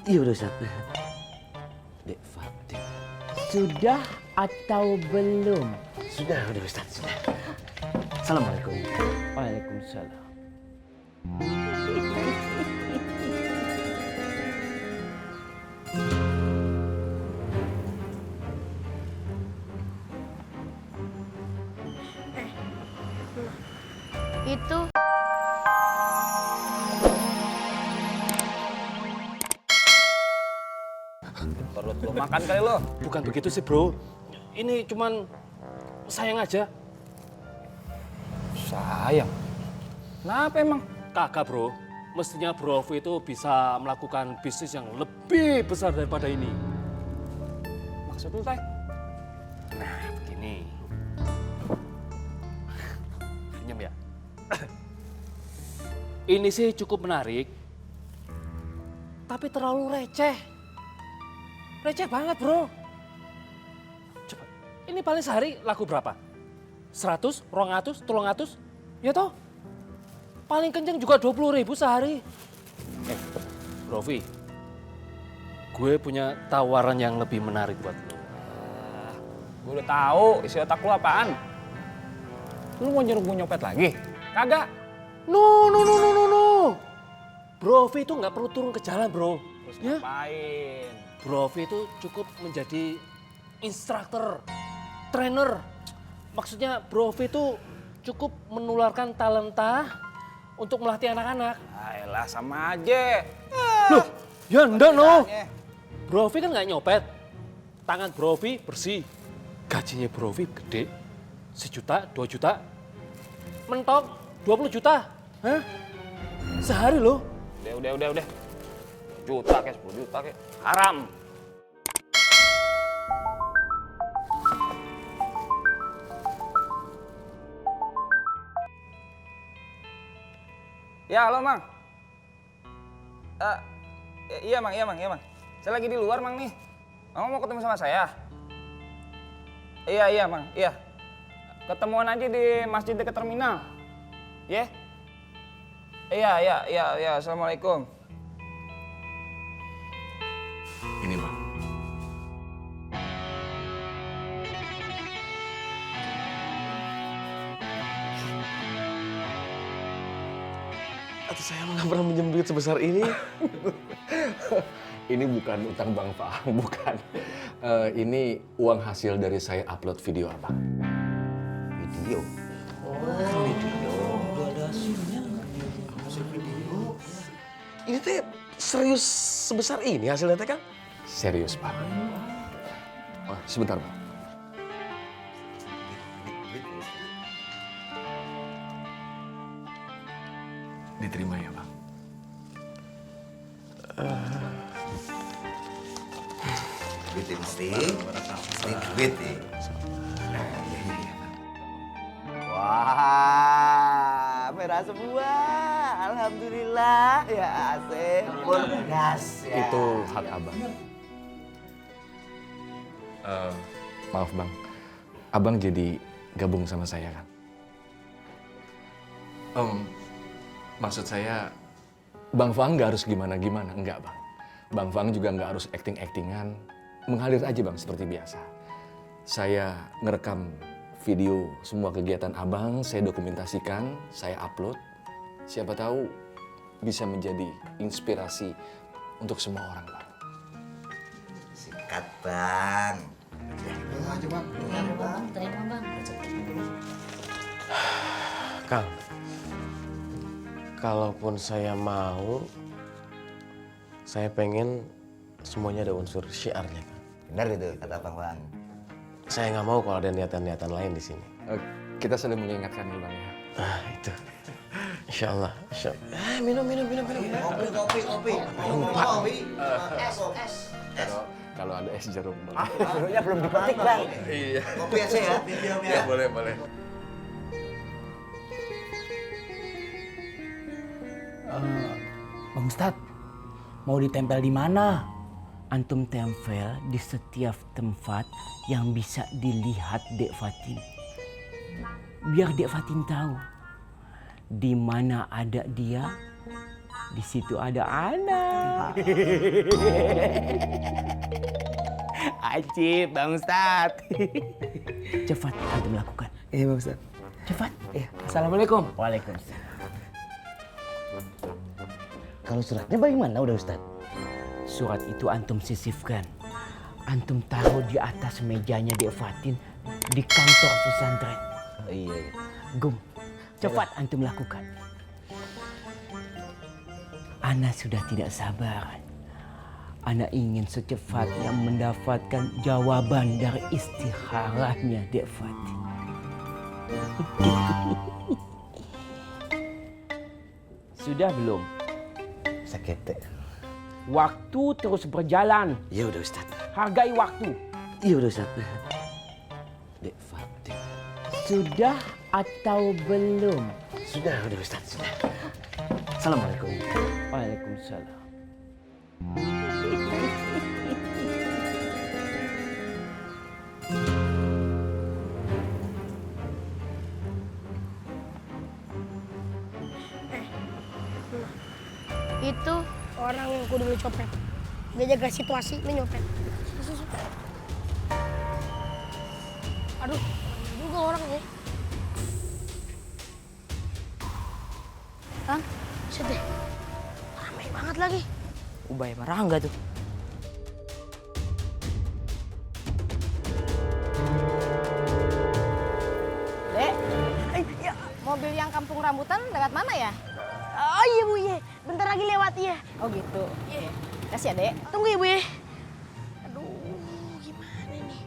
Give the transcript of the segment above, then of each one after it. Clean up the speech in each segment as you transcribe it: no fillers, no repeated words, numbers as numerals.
Iya udah Ustaz. Dek Fatin. Sudah atau belum? Sudah Ustaz, sudah. Assalamualaikum. Waalaikumsalam. Itu Perut lo makan kali lo. Bukan begitu sih bro. Ini cuman sayang aja. Sayang. Kenapa emang? Kagak bro. Mestinya Bro Ovi itu bisa melakukan bisnis yang lebih besar daripada ini. Maksud lu, Tay? Nah begini. Senyum ya. Ini sih cukup menarik. Tapi terlalu receh. Receh banget bro. Coba, ini paling sehari laku berapa? 100, 200, 300? Ya toh? Paling kenceng juga 20.000 sehari. Bro Vi, gue punya tawaran yang lebih menarik buat lo. Gue udah tahu isi otak lu apaan. Lu mau nyuruh gue nyopet lagi? Kagak. No. Bro Vi itu nggak perlu turun ke jalan bro. Terus Ya? ngapain? Bro V itu cukup menjadi instruktur, trainer. Maksudnya Bro V itu cukup menularkan talenta untuk melatih anak-anak. Ayolah sama aja. Loh, ya enggak no. Bedanya. Bro V kan nggak nyopet. Tangan Bro V bersih. Gajinya Bro V gede. 1 juta, 2 juta. Mentok 20 juta. Hah? Sehari loh. Udah. Juta kayak 10 juta kayak. Haram. Ya, halo, Mang. Iya, Mang. Saya lagi di luar, Mang, nih. Mang mau ketemu sama saya? Iya, Mang. Iya. Ketemuan aja di masjid dekat terminal. Ya? Iya. Assalamualaikum. Ini Bang. Atau saya nggak pernah minjem duit sebesar ini. Ini bukan utang Bang Faang, bukan. Ini uang hasil dari saya upload video Abang. Video. Ini teh serius sebesar ini hasilnya teh Kang? Serius Pak. Wah, sebentar Bang. Diterima ya Bang. Duit ya, mesti duit ya. Wah, merah semua. Alhamdulillah ya asik. Gas ya. Itu hak Abang. Maaf Bang, Abang jadi gabung sama saya kan? Maksud saya, Bang Faang nggak harus gimana-gimana, enggak Bang. Bang Faang juga nggak harus acting-actingan, mengalir aja Bang seperti biasa. Saya ngerekam video semua kegiatan Abang, saya dokumentasikan, saya upload. Siapa tahu bisa menjadi inspirasi untuk semua orang Bang. Sikat Bang. Kang, kalaupun saya mau, saya pengen semuanya ada unsur syiarnya, Kang. Benar itu kata Bang Bang. Saya nggak mau kalau ada niatan-niatan lain di sini. Kita saling mengingatkan nih Bang ya. Ah, itu. Insya Allah. Minum. Kopi. Es. Kalau ada es jeruk Bang. Jeruknya belum dipetik Bang. Iya. Kopi aja ya. Ya, boleh. Bang Ustadz, mau ditempel di mana? Antum tempel di setiap tempat yang bisa dilihat Dek Fatin. Biar Dek Fatin tahu di mana ada dia, Di situ ada Ana. Acip, Bang Ustad. Cepat antum lakukan. Iya, Bang Ustad. Cepat. Iya. Assalamualaikum. Waalaikumsalam. Kalau suratnya bagaimana udah Ustaz? Surat itu antum sisipkan. Antum taruh di atas mejanya Dek Fatin di kantor pesantren. Oh iya. Gum, cepat antum lakukan. Ana sudah tidak sabar. Ana ingin secepatnya mendapatkan jawaban dari istikharahnya Dek Fatin. Sudah belum? Sakit. Waktu terus berjalan. Iya udah Ustaz. Hargai waktu. Iya udah Ustaz. Dek Fatin. Sudah atau belum? Sudah udah Ustaz, sudah. Assalamualaikum. Waalaikumsalam. Itu orang yang kudu lu copet. Dia jaga situasi, ini nyopet. Susu. Aduh, banyak juga orangnya. Kan, sedih. Ramai banget lagi. Ubay marah nggak tuh? Dek, mobil yang kampung rambutan lewat mana ya? Oh iya Bu, iya. Bentar lagi lewat ya. Oh gitu. Iya. Kasih ya, Dek. Tunggu ya Bu ya. Aduh, gimana nih?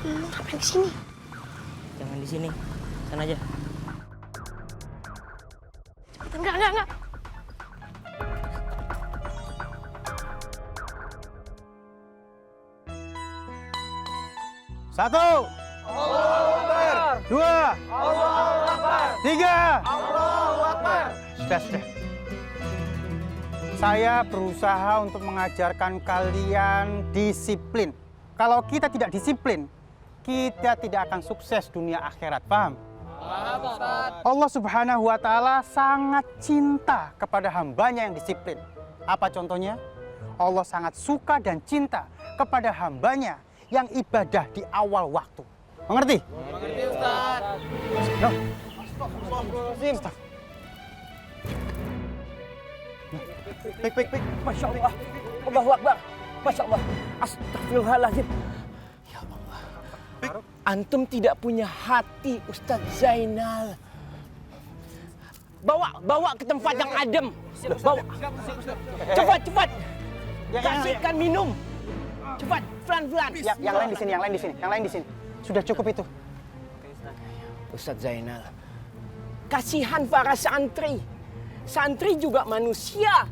Lu ngapain kesini? Jangan di sini, sana aja. Enggak. Satu. Dua. Tiga. Sudah. Saya berusaha untuk mengajarkan kalian disiplin. Kalau kita tidak disiplin, kita tidak akan sukses dunia akhirat. Paham? Allah Subhanahu wa Ta'ala sangat cinta kepada hambanya yang disiplin. Apa contohnya? Allah sangat suka dan cinta kepada hambanya yang ibadah di awal waktu. Mengerti? Mengerti, Ustaz. No. Astagfirullahaladzim. Pik. Masya Allah. Allahu Akbar. Masya Allah. Astagfirullahaladzim. Ya Allah. Antum tidak punya hati, Ustadz Zainal. Bawa ke tempat yang adem. Bawa. Cepat. Kasihkan minum. Cepat, pelan-pelan. Yang lain di sini. Sudah cukup itu. Ustadz Zainal, kasihan para santri. Santri juga manusia.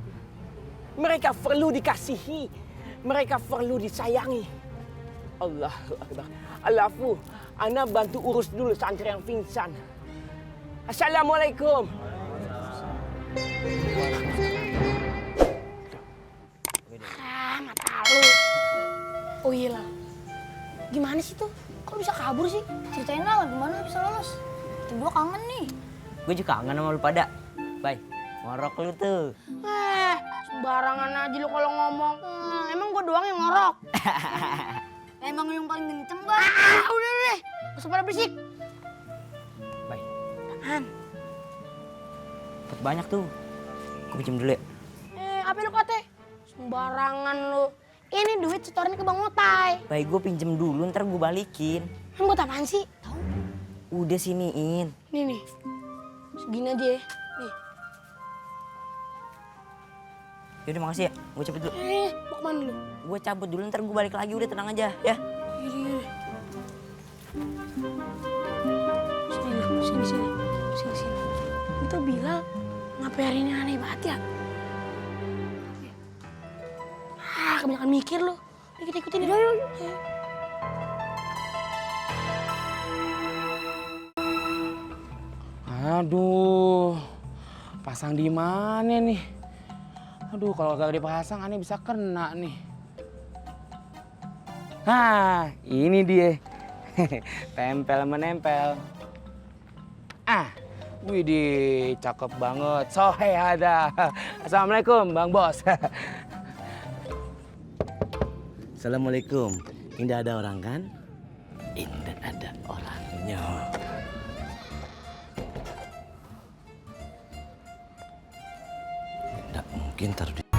Mereka perlu dikasihi. Mereka perlu disayangi. Allahu Akbar. Alafu, ana bantu urus dulu santri yang pingsan. Assalamualaikum. Mata lu. Oh iya lah. Gimana sih tuh? Kok bisa kabur sih? Ceritain lah gimana bisa lolos. Gue kangen nih. Gue juga kangen sama lu pada. Bye, ngorok lu tuh. Sembarangan aja lu kalau ngomong. Emang gue doang yang ngorok? Emang yang paling kenceng, Bang. Udah deh. Gak usah pada berisik. Bye. Han. Dapat banyak tuh. Gue pinjam dulu ya. Apa lu kate? Sembarangan lu. Ini duit setorin ke Bang Otai. Baik, gue pinjem dulu, ntar gue balikin. Emang buat apaan sih? Tahu? Udah siniin. Nih. Segini aja ya. Nih. Yaudah makasih ya, gue cabut dulu. Mau kemana lu? Gue cabut dulu, ntar gue balik lagi, udah tenang aja ya. Yaudah. Sini. Itu Bilal ngapain hari ini aneh banget ya? Kebanyakan mikir lu. Kita ikutin dia. Yuk. Aduh, pasang di mana nih? Aduh, kalau gak dipasang aneh bisa kena nih. Nah, ini dia. Tempel menempel. Widih, cakep banget. Sohe ada. Assalamualaikum, Bang Bos. Assalamualaikum. Indah ada orang kan? Indah ada orangnya. Tidak mungkin taruh di